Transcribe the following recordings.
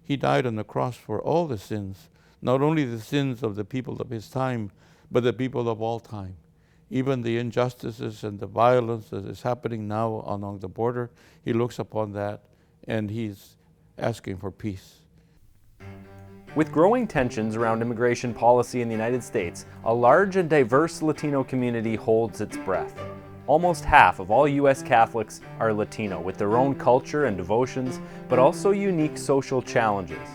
He died on the cross for all the sins, not only the sins of the people of his time, but the people of all time. Even the injustices and the violence that is happening now along the border, he looks upon that and he's asking for peace. With growing tensions around immigration policy in the United States, a large and diverse Latino community holds its breath. Almost half of all U.S. Catholics are Latino, with their own culture and devotions, but also unique social challenges.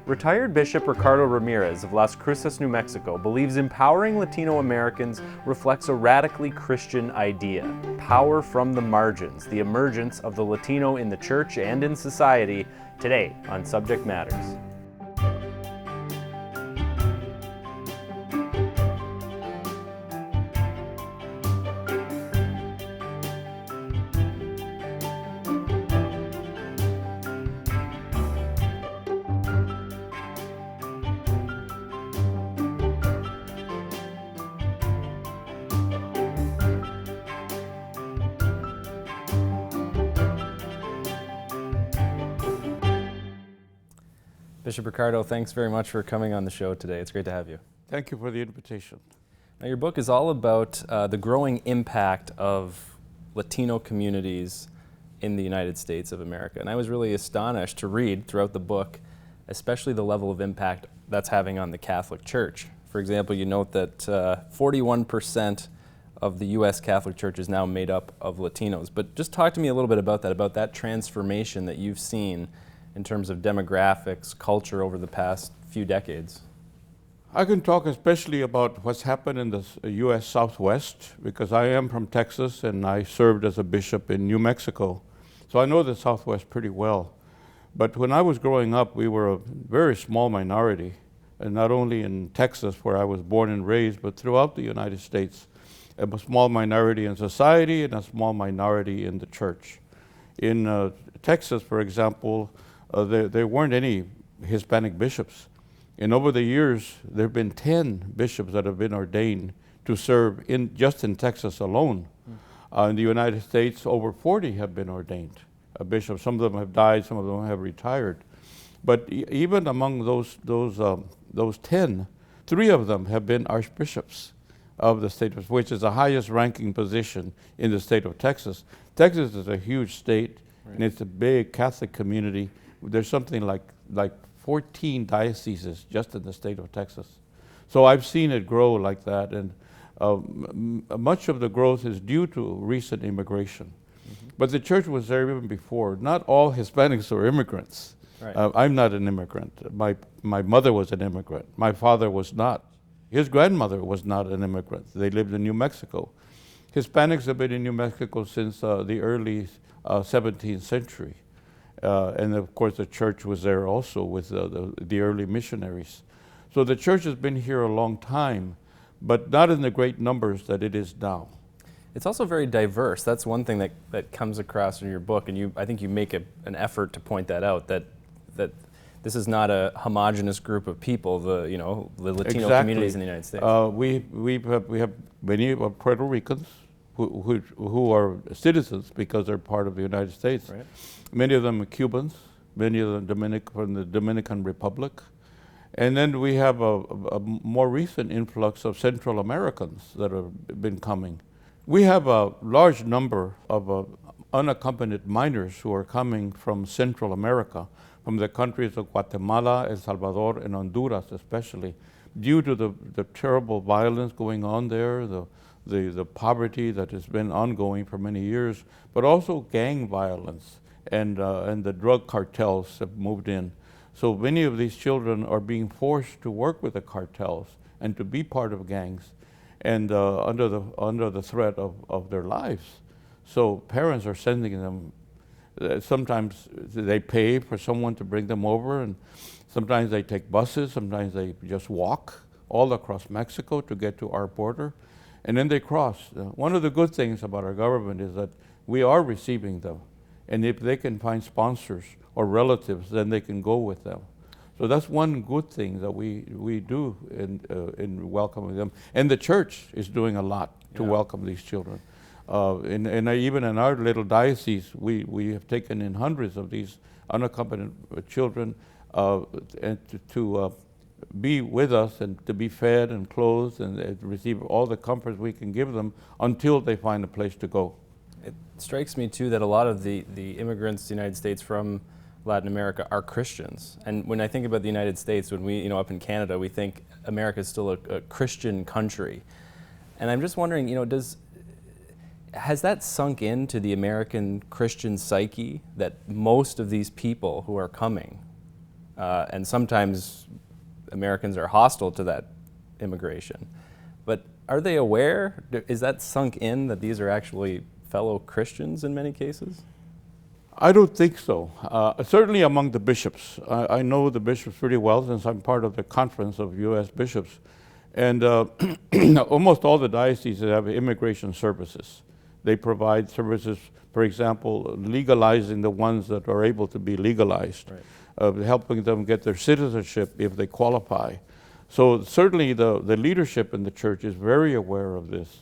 Retired Bishop Ricardo Ramírez of Las Cruces, New Mexico, believes empowering Latino Americans reflects a radically Christian idea: power from the margins, the emergence of the Latino in the church and in society, today on Subject Matters. Bishop Ricardo, thanks very much for coming on the show today. It's great to have you. Thank you for the invitation. Now, your book is all about the growing impact of Latino communities in the United States of America. And I was really astonished to read throughout the book, especially the level of impact that's having on the Catholic Church. For example, you note that 41% of the U.S. Catholic Church is now made up of Latinos. But just talk to me a little bit about that transformation that you've seen in terms of demographics, culture over the past few decades. I can talk especially about what's happened in the U.S. Southwest, because I am from Texas and I served as a bishop in New Mexico. So I know the Southwest pretty well. But when I was growing up, we were a very small minority, and not only in Texas, where I was born and raised, but throughout the United States. A small minority in society and a small minority in the church. In Texas, for example, there weren't any Hispanic bishops. And over the years, there have been 10 bishops that have been ordained to serve just in Texas alone. In the United States, over 40 have been ordained bishops. Some of them have died, some of them have retired. But even among those 10, 3 of them have been archbishops of the state, which is the highest ranking position in the state of Texas. Texas is a huge state, right, and it's a big Catholic community. There's something like 14 dioceses just in the state of Texas. So I've seen it grow like that, and much of the growth is due to recent immigration. Mm-hmm. But the church was there even before. Not all Hispanics are immigrants. Right. I'm not an immigrant. My mother was an immigrant. My father was not. His grandmother was not an immigrant. They lived in New Mexico. Hispanics have been in New Mexico since the early 17th century. And of course the church was there also with the early missionaries. So the church has been here a long time, but not in the great numbers that it is now. It's also very diverse. That's one thing that comes across in your book, and I think you make an effort to point that out, that this is not a homogenous group of people, the Latino exactly. communities in the United States. We have many Puerto Ricans who are citizens because they're part of the United States. Right. Many of them are Cubans, many of them from the Dominican Republic. And then we have a more recent influx of Central Americans that have been coming. We have a large number of unaccompanied minors who are coming from Central America, from the countries of Guatemala, El Salvador, and Honduras especially, due to the terrible violence going on there, the poverty that has been ongoing for many years, but also gang violence. And the drug cartels have moved in. So many of these children are being forced to work with the cartels and to be part of gangs, and under the threat of their lives. So parents are sending them. Sometimes they pay for someone to bring them over, and sometimes they take buses, sometimes they just walk all across Mexico to get to our border, and then they cross. One of the good things about our government is that we are receiving them. And if they can find sponsors or relatives, then they can go with them. So that's one good thing that we do in welcoming them. And the church is doing a lot to welcome these children. And even in our little diocese, we have taken in hundreds of these unaccompanied children and to be with us and to be fed and clothed and receive all the comforts we can give them until they find a place to go. It strikes me too that a lot of the immigrants to the United States from Latin America are Christians. And when I think about the United States, when we, up in Canada, we think America is still a Christian country. And I'm just wondering, has that sunk into the American Christian psyche that most of these people who are coming, and sometimes Americans are hostile to that immigration, but are they aware? Is that sunk in that these are actually fellow Christians in many cases? I don't think so. Certainly among the bishops. I know the bishops pretty well since I'm part of the conference of U.S. bishops. And almost all the dioceses have immigration services. They provide services, for example, legalizing the ones that are able to be legalized, helping them get their citizenship if they qualify. So certainly the leadership in the church is very aware of this,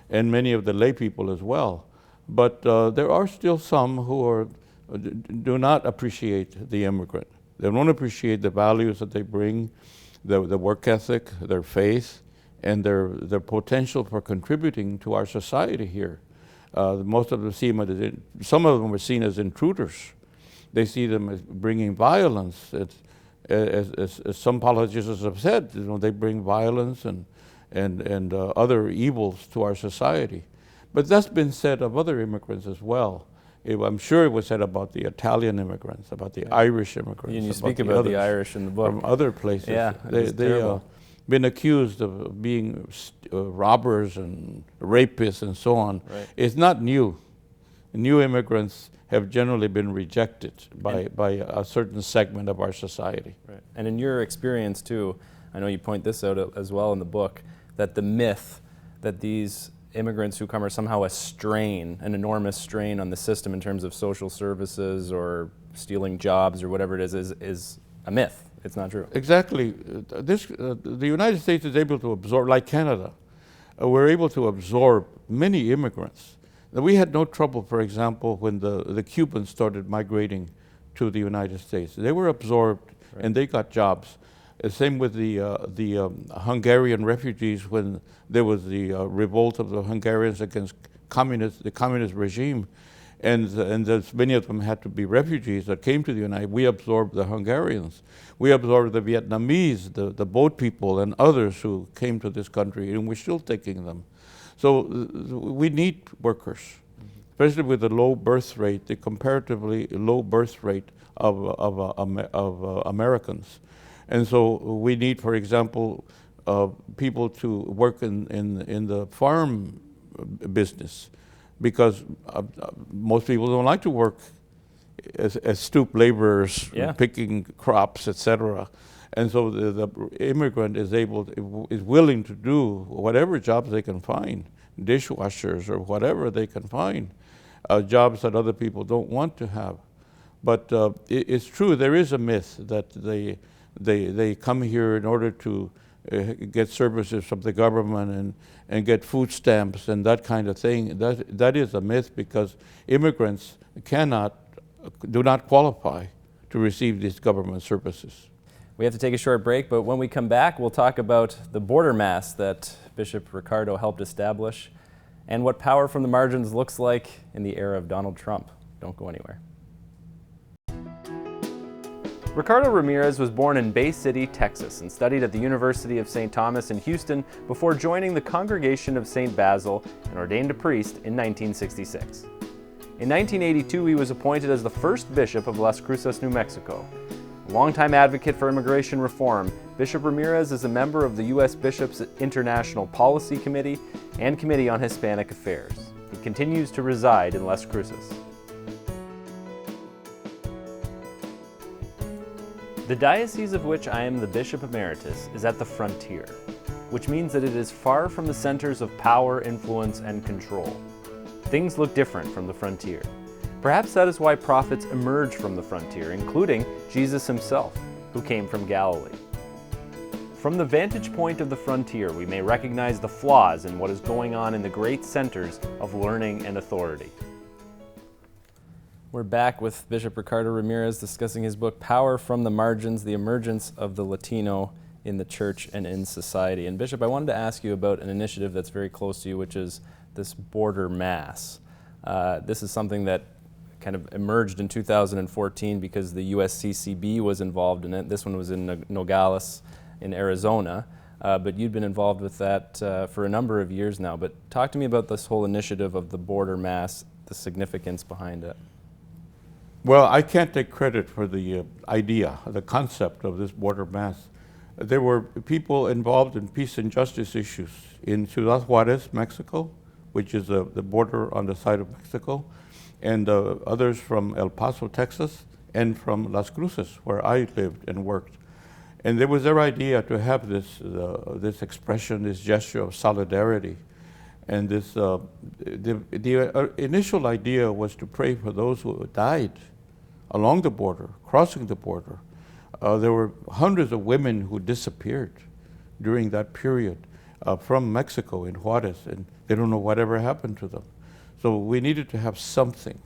and many of the lay people as well. But there are still some who do not appreciate the immigrant. They don't appreciate the values that they bring, the work ethic, their faith, and their potential for contributing to our society here. Most of them see them some of them are seen as intruders. They see them as bringing violence. As some politicians have said, they bring violence and other evils to our society. But that's been said of other immigrants as well. I'm sure it was said about the Italian immigrants, about the Irish immigrants. And you speak about the Irish in the book. From other places. Yeah, They been accused of being robbers and rapists and so on. Right. It's not new. New immigrants have generally been rejected by a certain segment of our society. Right. And in your experience too, I know you point this out as well in the book, that the myth that these immigrants who come are somehow an enormous strain on the system in terms of social services or stealing jobs or whatever it is a myth. It's not true. Exactly. The United States is able to absorb, like Canada, we're able to absorb many immigrants. We had no trouble, for example, when the Cubans started migrating to the United States. They were absorbed and they got jobs. Same with the Hungarian refugees when there was the revolt of the Hungarians against the communist regime, and many of them had to be refugees that came to the United States. We absorbed the Hungarians. We absorbed the Vietnamese, the boat people, and others who came to this country, and we're still taking them. So we need workers, especially with the low birth rate, the comparatively low birth rate of Americans. And so we need, for example, people to work in the farm business, because most people don't like to work as stoop laborers, picking crops, etc. And so the immigrant is willing to do whatever jobs they can find, dishwashers or whatever they can find, jobs that other people don't want to have. But it's true, there is a myth that they come here in order to get services from the government and get food stamps and that kind of thing. That is a myth, because immigrants do not qualify to receive these government services. We have to take a short break, but when we come back, we'll talk about the border mass that Bishop Ricardo helped establish and what power from the margins looks like in the era of Donald Trump. Don't go anywhere. Ricardo Ramírez was born in Bay City, Texas, and studied at the University of St. Thomas in Houston before joining the Congregation of St. Basil and ordained a priest in 1966. In 1982, he was appointed as the first bishop of Las Cruces, New Mexico. A longtime advocate for immigration reform, Bishop Ramírez is a member of the U.S. Bishops' International Policy Committee and Committee on Hispanic Affairs. He continues to reside in Las Cruces. The diocese of which I am the Bishop Emeritus is at the frontier, which means that it is far from the centers of power, influence, and control. Things look different from the frontier. Perhaps that is why prophets emerge from the frontier, including Jesus himself, who came from Galilee. From the vantage point of the frontier, we may recognize the flaws in what is going on in the great centers of learning and authority. We're back with Bishop Ricardo Ramírez discussing his book, Power from the Margins, The Emergence of the Latino in the Church and in Society. And Bishop, I wanted to ask you about an initiative that's very close to you, which is this Border Mass. This is something that kind of emerged in 2014 because the USCCB was involved in it. This one was in Nogales in Arizona, but you'd been involved with that for a number of years now. But talk to me about this whole initiative of the Border Mass, the significance behind it. Well, I can't take credit for the idea, the concept of this border mass. There were people involved in peace and justice issues in Ciudad Juarez, Mexico, which is the border on the side of Mexico, and others from El Paso, Texas, and from Las Cruces, where I lived and worked. And there was their idea to have this expression, this gesture of solidarity. And this, the initial idea was to pray for those who died along the border, crossing the border. There were hundreds of women who disappeared during that period from Mexico in Juarez, and they don't know whatever happened to them. So we needed to have something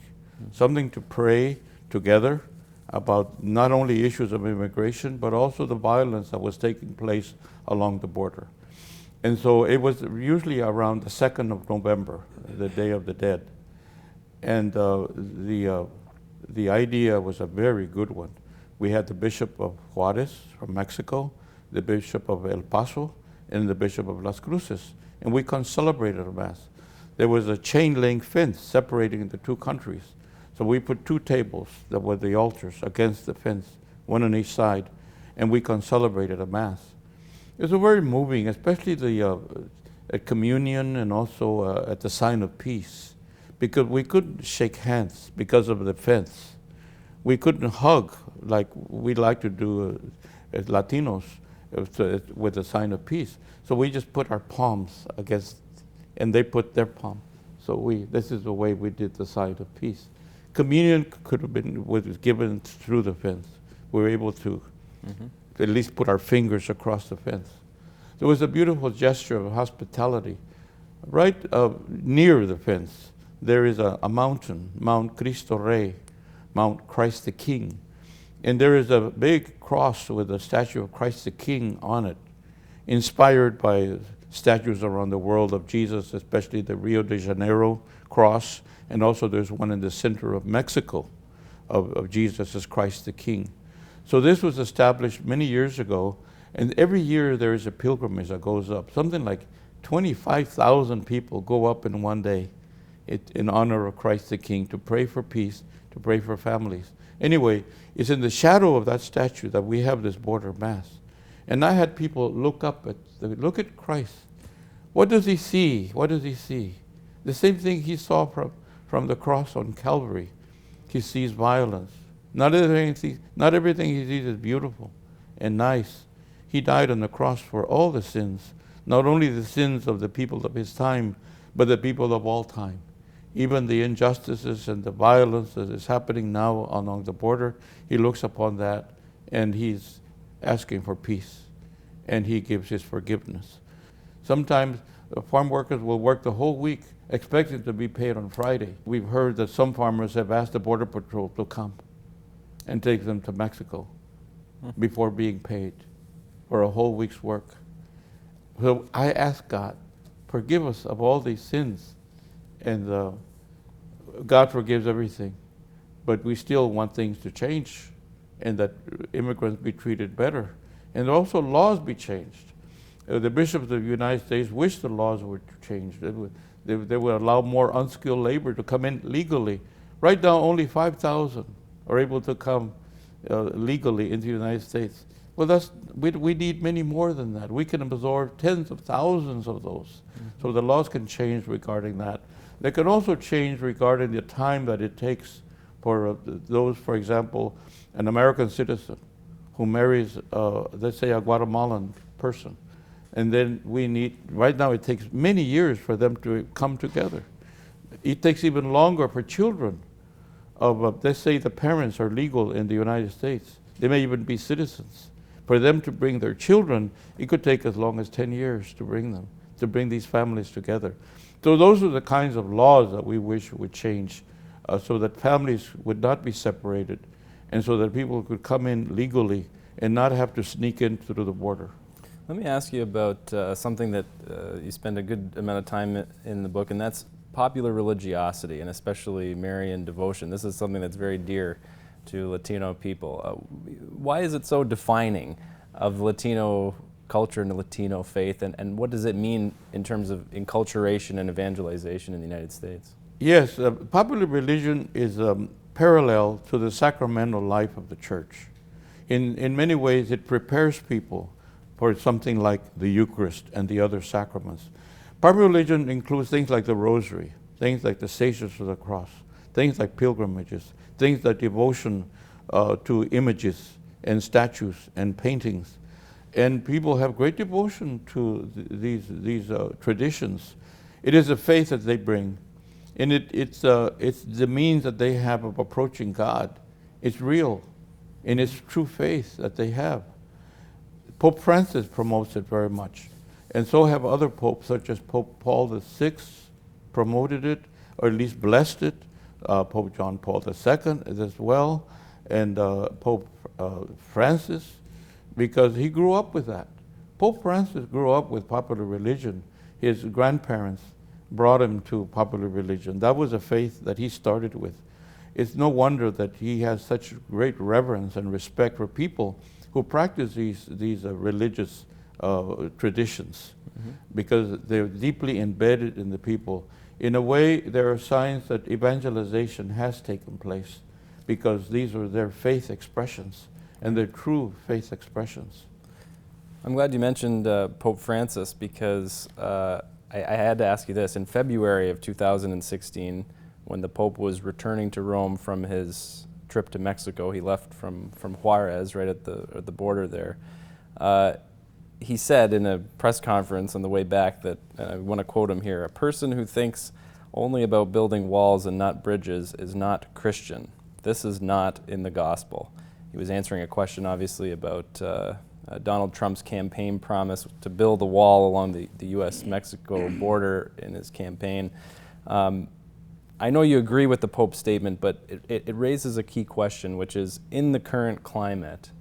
to pray together about not only issues of immigration, but also the violence that was taking place along the border. And so it was usually around the 2nd of November, the Day of the Dead. And the idea was a very good one. We had the Bishop of Juarez from Mexico, the Bishop of El Paso, and the Bishop of Las Cruces. And we celebrated a Mass. There was a chain link fence separating the two countries. So we put 2 tables that were the altars against the fence, one on each side, and we celebrated a Mass. It was very moving, especially the at communion and also at the sign of peace, because we couldn't shake hands because of the fence. We couldn't hug like we like to do as Latinos with the sign of peace. So we just put our palms against, and they put their palm. So this is the way we did the sign of peace. Communion was given through the fence. We were able to at least put our fingers across the fence. There was a beautiful gesture of hospitality. Right near the fence, there is a mountain, Mount Cristo Rey, Mount Christ the King. And there is a big cross with a statue of Christ the King on it, inspired by statues around the world of Jesus, especially the Rio de Janeiro cross, and also there's one in the center of Mexico of Jesus as Christ the King. So this was established many years ago, and every year there is a pilgrimage that goes up. Something like 25,000 people go up in one day in honor of Christ the King to pray for peace, to pray for families. Anyway, it's in the shadow of that statue that we have this border mass. And I had people look at Christ. What does he see? What does he see? The same thing he saw from the cross on Calvary. He sees violence. Not everything he sees is beautiful and nice. He died on the cross for all the sins, not only the sins of the people of his time, but the people of all time. Even the injustices and the violence that is happening now along the border, he looks upon that and he's asking for peace, and he gives his forgiveness. Sometimes farm workers will work the whole week expecting to be paid on Friday. We've heard that some farmers have asked the Border Patrol to come and take them to Mexico before being paid for a whole week's work. So I ask God, forgive us of all these sins. And God forgives everything. But we still want things to change, and that immigrants be treated better. And also laws be changed. The bishops of the United States wish the laws were changed. They would allow more unskilled labor to come in legally. Right now, only 5,000 are able to come legally into the United States. Well, we need many more than that. We can absorb tens of thousands of those. So the laws can change regarding that. They can also change regarding the time that it takes for those, for example, an American citizen who marries, let's say, a Guatemalan person. And then right now it takes many years for them to come together. It takes even longer for children of, let's say the parents are legal in the United States. They may even be citizens. For them to bring their children, it could take as long as 10 years to bring these families together. So those are the kinds of laws that we wish would change so that families would not be separated, and so that people could come in legally and not have to sneak in through the border. Let me ask you about something that you spend a good amount of time in the book, and that's popular religiosity, and especially Marian devotion. This is something that's very dear to Latino people. Why is it so defining of Latino culture and the Latino faith, and what does it mean in terms of enculturation and evangelization in the United States? Yes, popular religion is parallel to the sacramental life of the church. In many ways, it prepares people for something like the Eucharist and the other sacraments. Popular religion includes things like the Rosary, things like the Stations of the Cross, things like pilgrimages, things like devotion to images and statues and paintings. And people have great devotion to these traditions. It is a faith that they bring, and it's the means that they have of approaching God. It's real, and it's true faith that they have. Pope Francis promotes it very much, and so have other popes, such as Pope Paul VI promoted it, or at least blessed it. Pope John Paul II as well, and Pope Francis, because he grew up with that. Pope Francis grew up with popular religion. His grandparents brought him to popular religion. That was a faith that he started with. It's no wonder that he has such great reverence and respect for people who practice these religious traditions, because they're deeply embedded in the people. In a way, there are signs that evangelization has taken place, because these are their faith expressions, and they're true faith expressions. I'm glad you mentioned Pope Francis, because I had to ask you this. In February of 2016, when the Pope was returning to Rome from his trip to Mexico, he left from Juarez, right at the border there. He said in a press conference on the way back that, and I want to quote him here, "A person who thinks only about building walls and not bridges is not Christian. This is not in the gospel." He was answering a question, obviously, about Donald Trump's campaign promise to build a wall along the U.S.-Mexico border in his campaign. I know you agree with the Pope's statement, but it raises a key question, which is, in the current climate,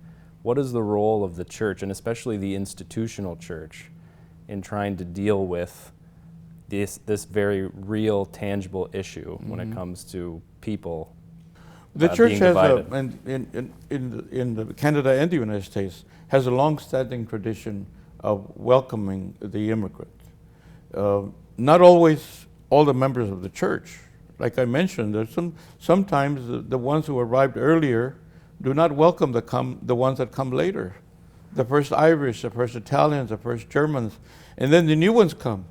what is the role of the church, and especially the institutional church, in trying to deal with this very real, tangible issue when it comes to people The church being has, divided? in Canada and the United States, has a long-standing tradition of welcoming the immigrant. Not always all the members of the church. Like I mentioned, there's sometimes the ones who arrived earlier do not welcome the ones that come later. The first Irish, the first Italians, the first Germans, and then the new ones come.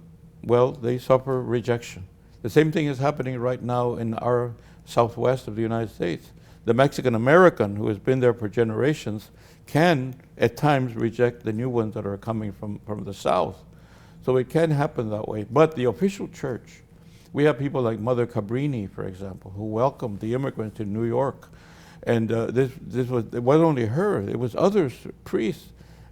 Well, they suffer rejection. The same thing is happening right now in our southwest of the United States. The Mexican American, who has been there for generations, can at times reject the new ones that are coming from the south. So it can happen that way. But the official church, we have people like Mother Cabrini, for example, who welcomed the immigrants to New York. And it wasn't only her, it was others, priests.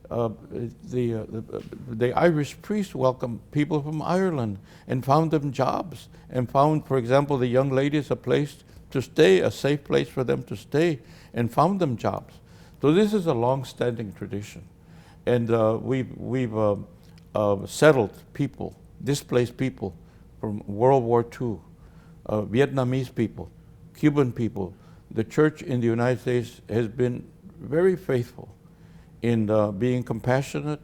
The Irish priests welcomed people from Ireland and found them jobs, and found, for example, the young ladies a place to stay, a safe place for them to stay, and found them jobs. So this is a long-standing tradition. And we've settled people, displaced people from World War II, Vietnamese people, Cuban people. The church in the United States has been very faithful in being compassionate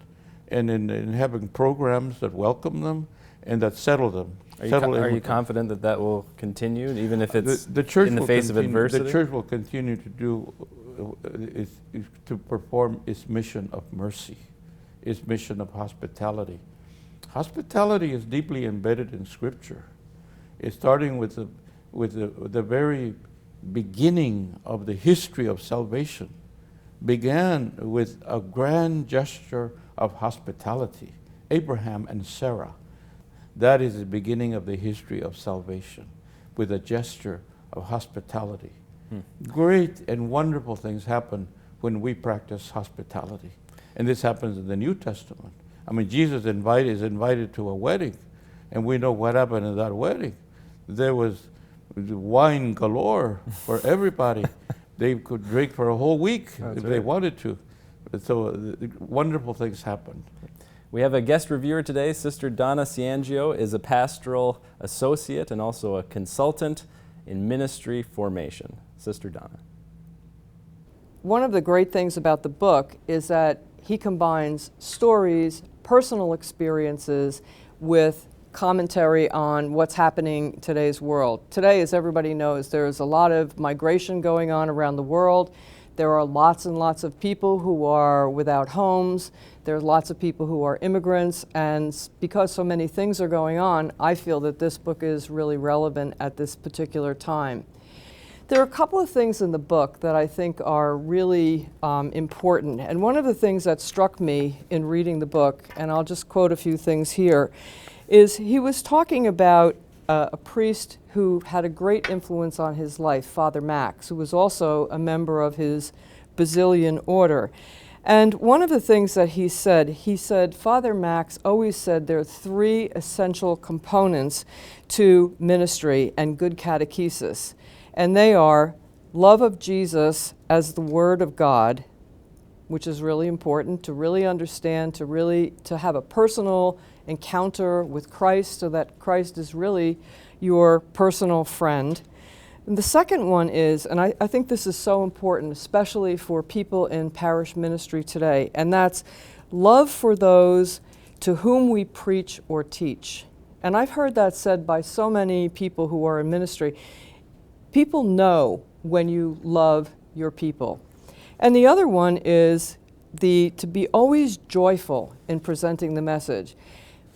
and in having programs that welcome them and that settle them. Are you confident that that will continue, even if it's in the face of adversity? The church will continue to do to perform its mission of mercy, its mission of hospitality. Hospitality is deeply embedded in Scripture. It's starting with the very beginning of the history of salvation. Began with a grand gesture of hospitality. Abraham and Sarah. That is the beginning of the history of salvation, with a gesture of hospitality. Great and wonderful things happen when we practice hospitality. And this happens in the New Testament. I mean, Jesus is invited to a wedding, and we know what happened in that wedding. There was wine galore for everybody. They could drink for a whole week if they wanted to. So wonderful things happened. We have a guest reviewer today. Sister Donna Ciangio is a pastoral associate and also a consultant in ministry formation. Sister Donna. One of the great things about the book is that he combines stories, personal experiences, with commentary on what's happening in today's world. Today, as everybody knows, there's a lot of migration going on around the world. There are lots and lots of people who are without homes. There's lots of people who are immigrants. And because so many things are going on, I feel that this book is really relevant at this particular time. There are a couple of things in the book that I think are really important. And one of the things that struck me in reading the book, and I'll just quote a few things here, is he was talking about a priest who had a great influence on his life, Father Max, who was also a member of his Basilian order. And one of the things that he said, Father Max always said there are three essential components to ministry and good catechesis. And they are love of Jesus as the Word of God, which is really important to really understand, to have a personal encounter with Christ so that Christ is really your personal friend. And the second one is, and I think this is so important, especially for people in parish ministry today, and that's love for those to whom we preach or teach. And I've heard that said by so many people who are in ministry. People know when you love your people. And the other one is to be always joyful in presenting the message.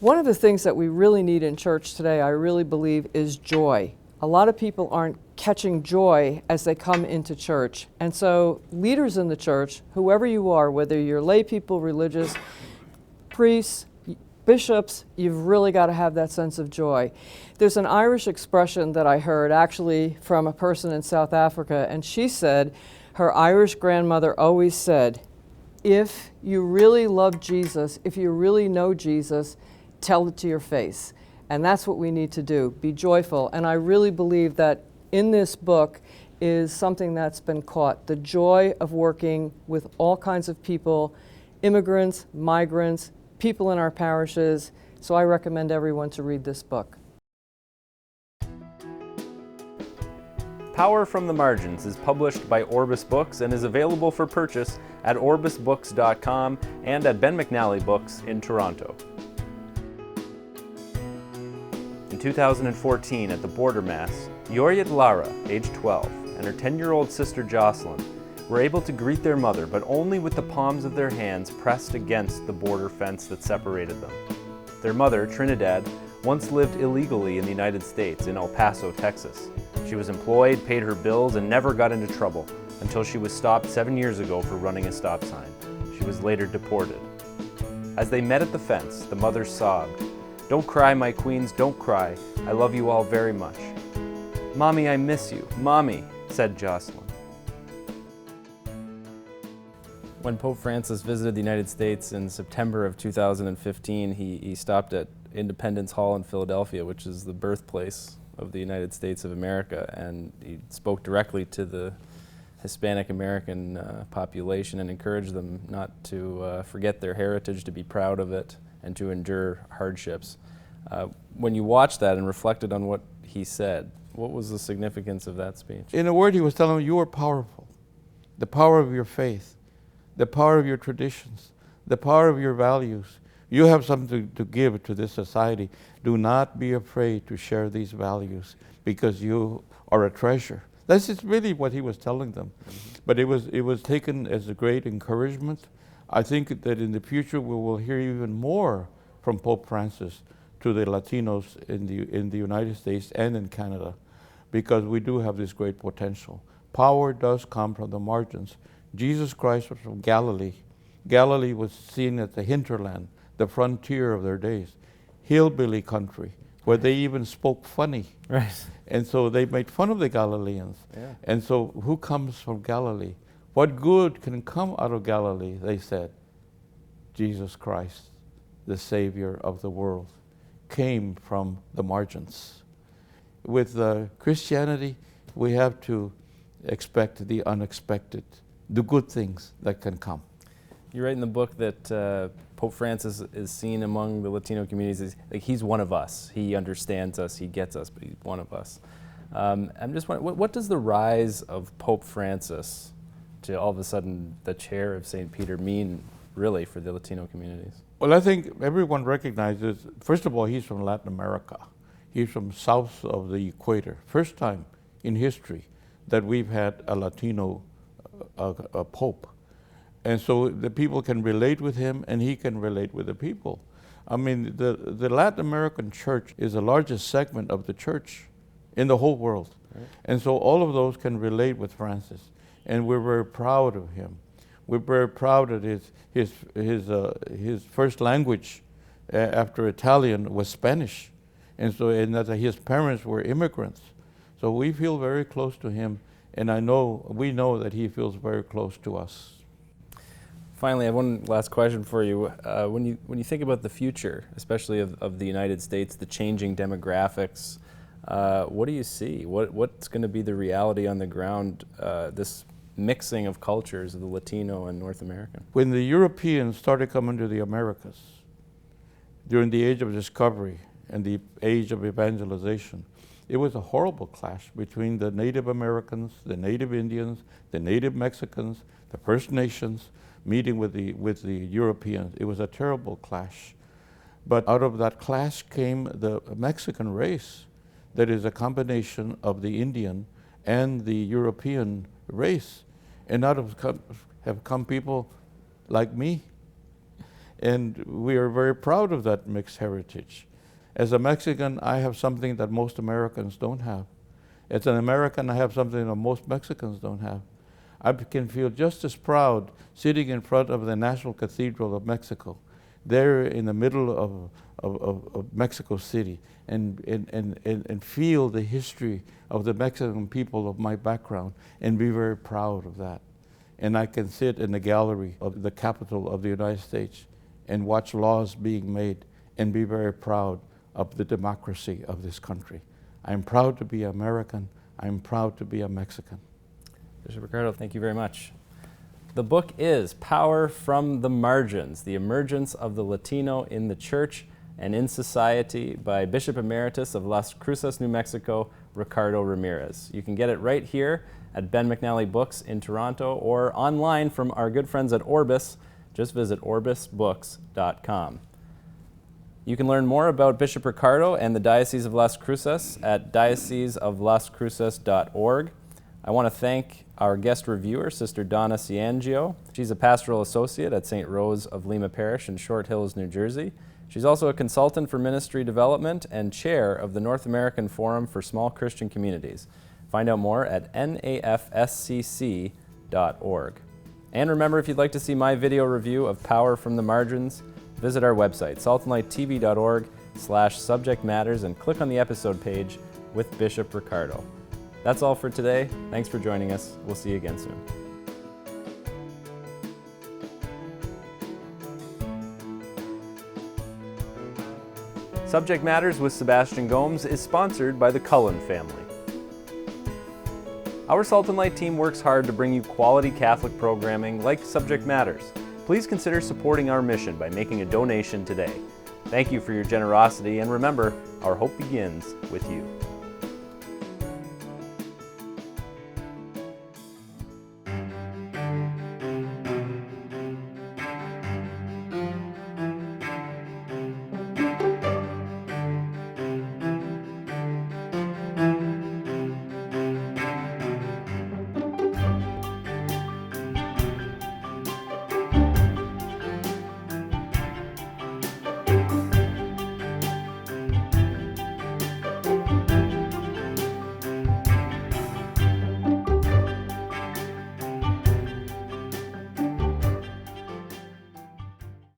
One of the things that we really need in church today, I really believe, is joy. A lot of people aren't catching joy as they come into church. And so leaders in the church, whoever you are, whether you're lay people, religious, priests, bishops, you've really got to have that sense of joy. There's an Irish expression that I heard actually from a person in South Africa, and she said her Irish grandmother always said, if you really love Jesus, if you really know Jesus, tell it to your face. And that's what we need to do, be joyful. And I really believe that in this book is something that's been caught, the joy of working with all kinds of people, immigrants, migrants, people in our parishes. So I recommend everyone to read this book. Power from the Margins is published by Orbis Books and is available for purchase at orbisbooks.com and at Ben McNally Books in Toronto. In 2014 at the Border Mass, Yoryat Lara, age 12, and her 10-year-old sister Jocelyn were able to greet their mother, but only with the palms of their hands pressed against the border fence that separated them. Their mother, Trinidad, once lived illegally in the United States in El Paso, Texas. She was employed, paid her bills, and never got into trouble until she was stopped 7 years ago for running a stop sign. She was later deported. As they met at the fence, the mother sobbed, "Don't cry, my queens, don't cry. I love you all very much." "Mommy, I miss you. Mommy," said Jocelyn. When Pope Francis visited the United States in September of 2015, he stopped at Independence Hall in Philadelphia, which is the birthplace of the United States of America, and he spoke directly to the Hispanic American population and encouraged them not to forget their heritage, to be proud of it, and to endure hardships. When you watched that and reflected on what he said, what was the significance of that speech? In a word, he was telling them, you are powerful. The power of your faith, the power of your traditions, the power of your values. You have something to give to this society. Do not be afraid to share these values because you are a treasure. That's just really what he was telling them. Mm-hmm. But it was taken as a great encouragement. I think that in the future we will hear even more from Pope Francis to the Latinos in the United States and in Canada, because we do have this great potential. Power does come from the margins. Jesus Christ was from Galilee. Galilee was seen as the hinterland, the frontier of their days, hillbilly country, where they even spoke funny. Right. And so they made fun of the Galileans. Yeah. And so who comes from Galilee? What good can come out of Galilee? They said, Jesus Christ, the Savior of the world, came from the margins. with Christianity, we have to expect the unexpected, the good things that can come. You write in the book that Pope Francis is seen among the Latino communities as, like, he's one of us. He understands us, he gets us, but he's one of us. I'm just wondering, what does the rise of Pope Francis to all of a sudden the chair of St. Peter mean really for the Latino communities? Well, I think everyone recognizes, first of all, he's from Latin America. He's from south of the equator. First time in history that we've had a Latino a pope. And so the people can relate with him and he can relate with the people. I mean, the Latin American church is the largest segment of the church in the whole world. Right. And so all of those can relate with Francis. And we're very proud of him. We're very proud that his first language after Italian was Spanish. And so and that his parents were immigrants. So we feel very close to him, and we know that he feels very close to us. Finally, I have one last question for you. When you think about the future, especially of the United States, the changing demographics, what do you see? What's going to be the reality on the ground, this mixing of cultures of the Latino and North American? When the Europeans started coming to the Americas during the age of discovery and the age of evangelization, it was a horrible clash between the Native Americans, the Native Indians, the Native Mexicans, the First Nations, meeting with the Europeans. It was a terrible clash. But out of that clash came the Mexican race that is a combination of the Indian and the European race. And out of have come people like me. And we are very proud of that mixed heritage. As a Mexican, I have something that most Americans don't have. As an American, I have something that most Mexicans don't have. I can feel just as proud sitting in front of the National Cathedral of Mexico, there in the middle of Mexico City, and feel the history of the Mexican people of my background and be very proud of that. And I can sit in the gallery of the capital of the United States and watch laws being made and be very proud of the democracy of this country. I'm proud to be American. I'm proud to be a Mexican. Bishop Ricardo, thank you very much. The book is Power from the Margins, The Emergence of the Latino in the Church and in Society by Bishop Emeritus of Las Cruces, New Mexico, Ricardo Ramírez. You can get it right here at Ben McNally Books in Toronto or online from our good friends at Orbis. Just visit orbisbooks.com. You can learn more about Bishop Ricardo and the Diocese of Las Cruces at dioceseoflascruces.org. I want to thank our guest reviewer, Sister Donna Ciangio. She's a pastoral associate at St. Rose of Lima Parish in Short Hills, New Jersey. She's also a consultant for ministry development and chair of the North American Forum for Small Christian Communities. Find out more at nafscc.org. And remember, if you'd like to see my video review of Power from the Margins, visit our website, saltandlighttv.org/subject matters, and click on the episode page with Bishop Ricardo. That's all for today. Thanks for joining us. We'll see you again soon. Subject Matters with Sebastian Gomes is sponsored by the Cullen family. Our Salt and Light team works hard to bring you quality Catholic programming like Subject Matters. Please consider supporting our mission by making a donation today. Thank you for your generosity, and remember, our hope begins with you.